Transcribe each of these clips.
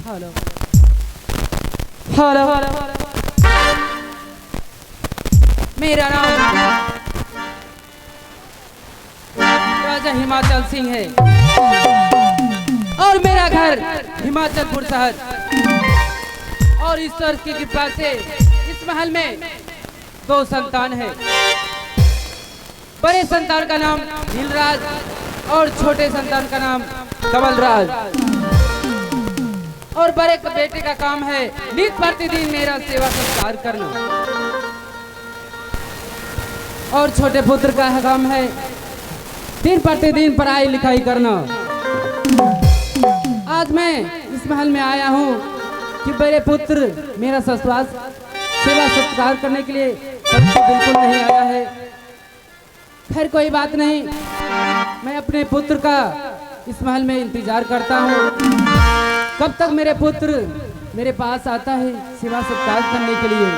Hello hello मेरा नाम राजा हिमाचल सिंह है और मेरा घर हिमाचलपुर शहर। और ईश्वर की कृपा से इस महल में 2 संतान है। बड़े संतान का नाम नीलराज और छोटे संतान का नाम कमलराज। और बड़े बेटे का काम है नित प्रतिदिन मेरा सेवा सत्कार करना और छोटे पुत्र का काम है दिन प्रतिदिन पढ़ाई लिखाई करना। आज मैं इस महल में आया हूँ कि बड़े पुत्र मेरा सेवा सत्कार करने के लिए बिल्कुल नहीं आया है। फिर कोई बात नहीं, मैं अपने पुत्र का इस महल में इंतजार करता हूँ कब तक मेरे पुत्र मेरे पास आता है सेवा सत्कार करने के लिए।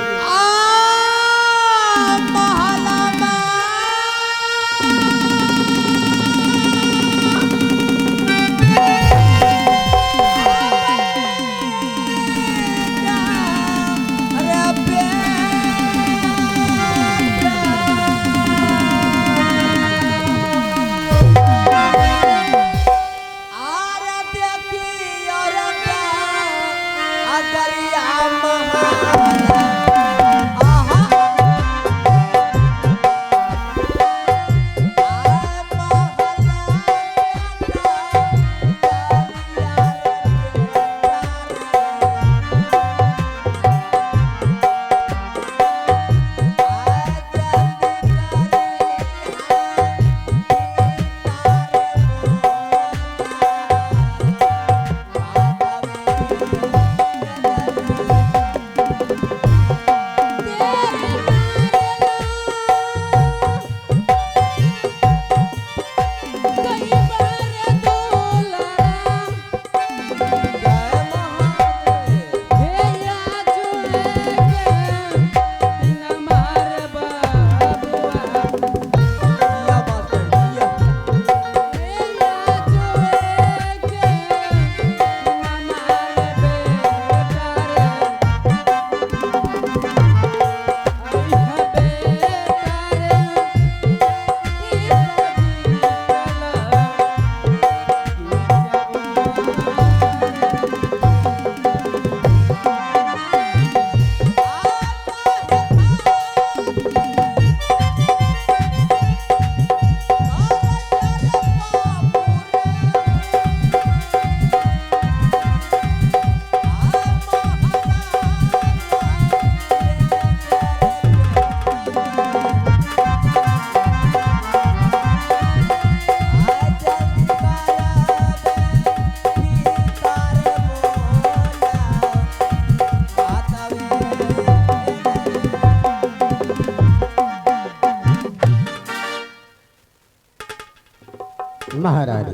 महारानी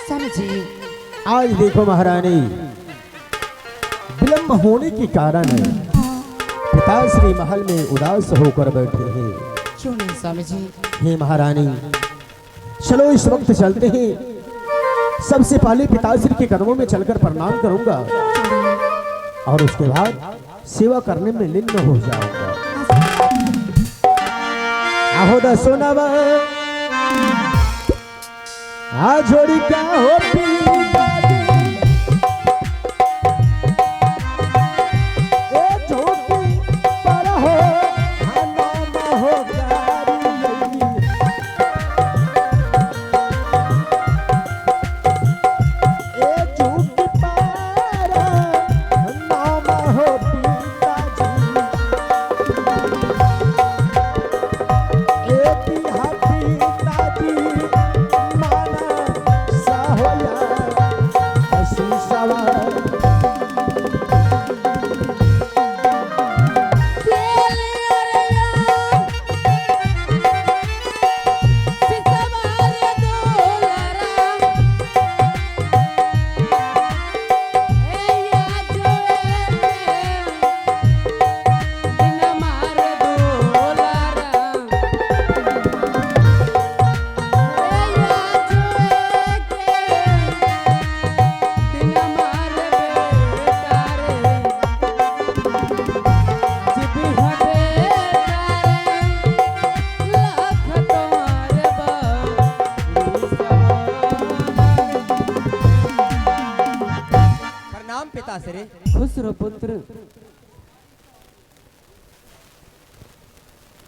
समझी। आज देखो महारानी, विलंब होने के कारण पिताश्री महल में उदास होकर बैठे हैं। क्यों नहीं स्वामी जी? हे महारानी, चलो इस वक्त चलते हैं। सबसे पहले पिताश्री के कदमों में चलकर प्रणाम करूंगा और उसके बाद सेवा करने में लीन हो जाऊंगा। आहो दा सोनावा आ जोड़ी का हो पीता ए झोंकी पर हो खाना न हो गारी ए झोंकी पर नाम हो पीता जी हाथी दादी माना साहोया हसी सवार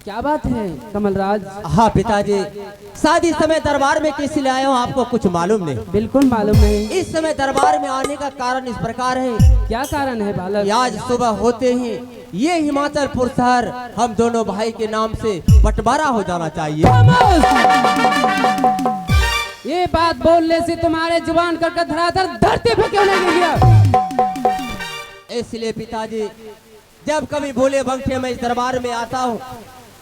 क्या बात है कमलराज? हाँ पिताजी, शादी समय दरबार में किस लिए आया हूँ आपको कुछ मालूम नहीं? बिल्कुल मालूम नहीं। इस समय दरबार में आने का कारण इस प्रकार है। क्या कारण है बालक? आज सुबह होते ही ये हिमाचलपुर शहर हम दोनों भाई के नाम से बंटवारा हो जाना चाहिए। ये बात बोलने से तुम्हारे जुबान का धराधर धरती पे क्यों नहीं गिर गया? इसलिए पिताजी, जब कभी भोले बंखे में इस दरबार में आता हूँ,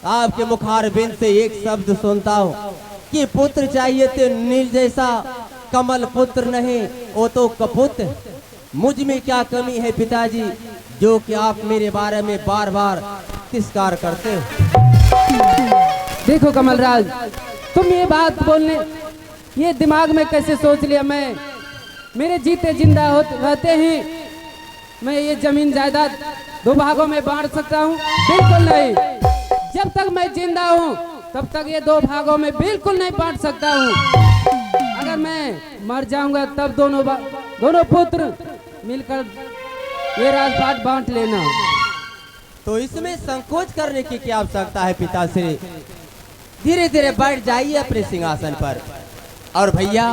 आपके मुखार बिंद से एक शब्द सुनता हूँ कि पुत्र चाहिए तो नील जैसा, कमल पुत्र नहीं वो तो कपुत। मुझ में क्या कमी है पिताजी जो कि आप मेरे बारे में बार बार तिरस्कार करते हो? देखो कमलराज, तुम ये बात बोलने ये दिमाग में कैसे सोच लिया? मैं मेरे जीते जिंदा रहते ही मैं ये जमीन जायदाद 2 भागों में बांट सकता हूँ? बिल्कुल नहीं। जब तक मैं जिंदा हूँ तब तक ये 2 भागों में बिल्कुल नहीं बांट सकता हूँ। अगर मैं मर जाऊंगा तब दोनों पुत्र मिलकर ये राजपाट बांट लेना। तो इसमें संकोच करने की क्या आवश्यकता है पिताश्री? धीरे धीरे बैठ जाइए अपने सिंहासन पर, और भैया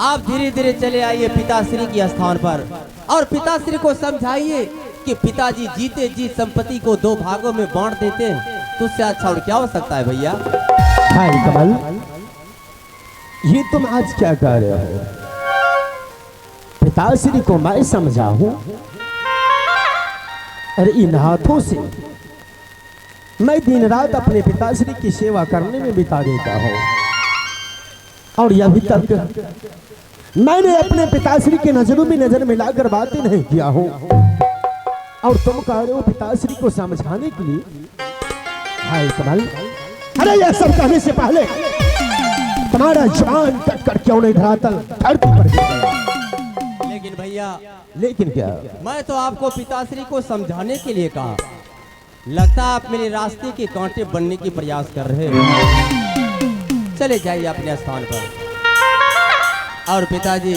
आप धीरे धीरे चले आइए पिताश्री के स्थान पर, और पिताश्री को समझाइए कि पिताजी जीते जी संपत्ति को 2 भागों में बांट देते हैं, तो उससे अच्छा और क्या हो सकता है भैया? भाई कमल, ये तुम आज क्या कह रहे हो? पिताश्री को मैं समझाऊं? अरे इन हाथों से मैं दिन रात अपने पिताश्री की सेवा करने में बिता देता हूँ, और अभी तक मैंने अपने पिताश्री के नजरों में नजर मिलाकर बातें नहीं किया हूँ, और तुम कह रहे हो पिताश्री को समझाने के लिए? हाय कमल, अरे यह सब कहने से पहले तुम्हारा जुबान कट कर क्यों नहीं धरातल धरती पर गिर गया? लेकिन भैया, लेकिन क्या? मैं तो आपको पिताश्री को समझाने के लिए कहा। लगता है आप मेरे रास्ते के कांटे बनने की प्रयास कर रहे हैं। चले जाइए अपने स्थान पर। और पिताजी,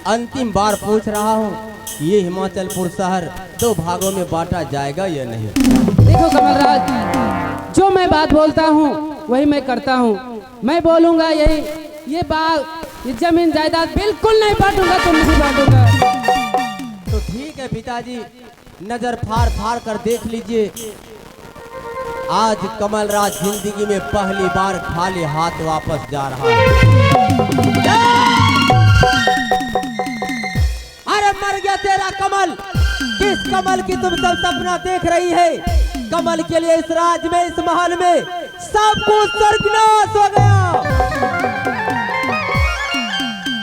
अंतिम बार पूछ रहा हूँ, ये हिमाचलपुर शहर 2 भागों में बांटा जाएगा या नहीं? देखो कमलराज, जो मैं बात बोलता हूँ वही मैं करता हूँ। मैं बोलूंगा यही, ये बाग, ये जमीन जायदाद बिल्कुल नहीं बांटूंगा तो नहीं बांटूंगा। तो ठीक है पिताजी, नजर फाड़ फाड़ कर देख लीजिए। आज कमलराज जिंदगी में पहली बार खाली हाथ वापस जा रहा है। अरे मर गया तेरा कमल! किस कमल की तुम सब सपना देख रही है? कमल के लिए इस राज में, इस महल में सब कुछ सर्वनाश हो गया।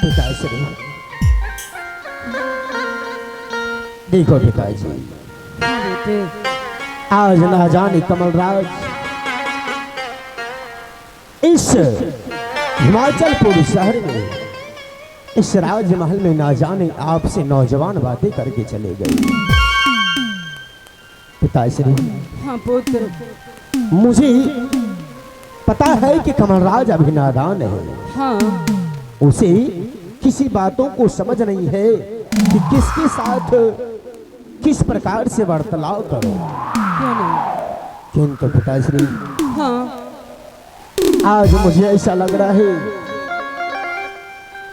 पिताश्री, देखो पिताजी, आज ना जाने कमलराज इस हिमाचलपुर शहर में, इस राजमहल में ना जाने आपसे नौजवान बातें करके चले गए। पिताश्री, हाँ पुत्र, मुझे पता है कि कमलराज अभी नादान है। हाँ, उसे किसी बातों को समझ नहीं है कि किसके साथ किस प्रकार से वार्तालाप करो। क्यों नहीं? किंतु पिताश्री, हाँ, आज मुझे ऐसा लग रहा है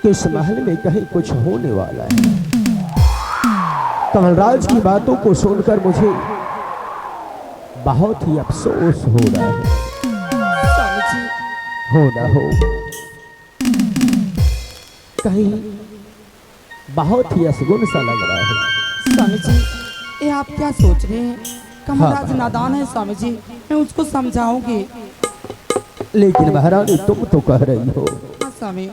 कि इस महल में कहीं कुछ होने वाला है। कमलराज की बातों को सुनकर मुझे बहुत ही अफसोस हो रहा है। स्वामी जी, हो ना हो, कहीं बहुत ही असगुन सा लग रहा है। स्वामी जी, ये आप क्या सोच रहे हैं? कमलराज हाँ। नादान है स्वामी जी, मैं उसको समझाऊंगी। लेकिन महारानी तुम तो कह रही हो हाँ स्वामी,